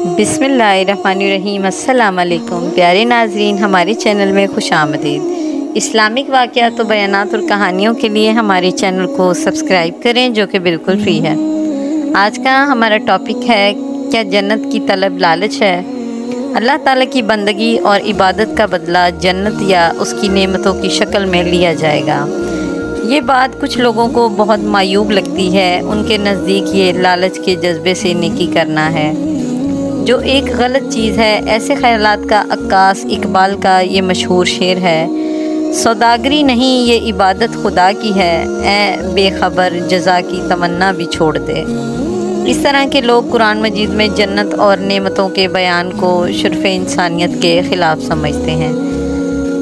बिस्मिल्लाहिर्रहमानिर्रहीम। अस्सलाम वालेकुम प्यारे नाजरीन, हमारे चैनल में खुश आमदीद। इस्लामिक वाक़यात और बयानात और कहानियों के लिए हमारे चैनल को सब्सक्राइब करें, जो कि बिल्कुल फ्री है। आज का हमारा टॉपिक है, क्या जन्नत की तलब लालच है? अल्लाह ताला की बंदगी और इबादत का बदला जन्नत या उसकी नेमतों की शक्ल में लिया जाएगा। ये बात कुछ लोगों को बहुत मायूब लगती है। उनके नज़दीक ये लालच के जज्बे से नेकी करना है, जो एक गलत चीज़ है। ऐसे ख्यालात का अक्कास इकबाल का ये मशहूर शेर है, सौदागरी नहीं ये इबादत खुदा की है, ए बेखबर जज़ा की तमन्ना भी छोड़ दे। इस तरह के लोग कुरान मजीद में जन्नत और नेमतों के बयान को शुर्फ़ इंसानियत के ख़िलाफ़ समझते हैं।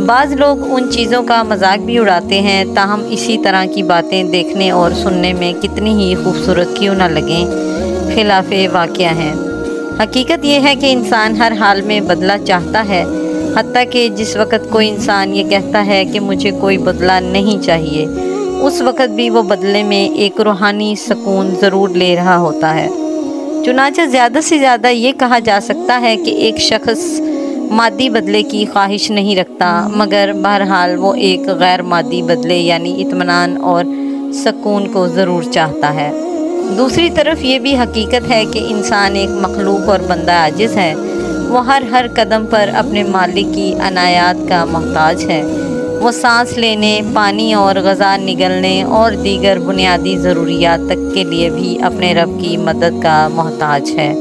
बाज़ लोग उन चीज़ों का मजाक भी उड़ाते हैं, ताहम इसी तरह की बातें देखने और सुनने में कितनी ही खूबसूरत क्यों ना लगें, खिलाफ़े वाक़या हैं। हकीकत यह है कि इंसान हर हाल में बदला चाहता है, हत्ता कि जिस वक़्त कोई इंसान ये कहता है कि मुझे कोई बदला नहीं चाहिए, उस वक़्त भी वो बदले में एक रूहानी सुकून ज़रूर ले रहा होता है। चुनांचे ज़्यादा से ज़्यादा ये कहा जा सकता है कि एक शख्स मादी बदले की ख्वाहिश नहीं रखता, मगर बहरहाल वो एक गैर मादी बदले यानी इत्मीनान और सुकून को ज़रूर चाहता है। दूसरी तरफ ये भी हकीकत है कि इंसान एक मखलूक और बंदा आजिज़ है। वो हर कदम पर अपने मालिक की अनायात का मोहताज है। वो सांस लेने, पानी और ग़िज़ा निगलने और दीगर बुनियादी ज़रूरियात तक के लिए भी अपने रब की मदद का मोहताज है।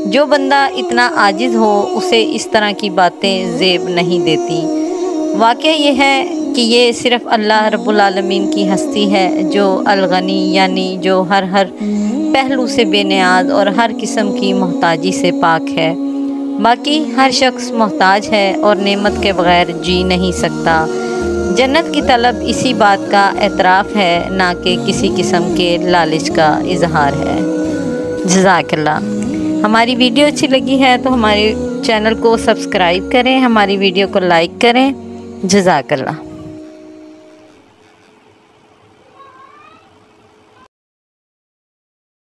जो बंदा इतना आजिज़ हो, उसे इस तरह की बातें ज़ेब नहीं देती। वाक़या ये है कि ये सिर्फ़ अल्लाह रब्बुल आलमीन की हस्ती है, जो अल-गनी यानी जो हर पहलू से बेनियाज और हर किस्म की मोहताजी से पाक है। बाकी हर शख्स मोहताज है और नेमत के बग़ैर जी नहीं सकता। जन्नत की तलब इसी बात का एतराफ़ है, ना कि किसी किस्म के लालच का इजहार है। जज़ाकल्लाह। हमारी वीडियो अच्छी लगी है तो हमारे चैनल को सब्सक्राइब करें, हमारी वीडियो को लाइक करें। जज़ाकल्लाह।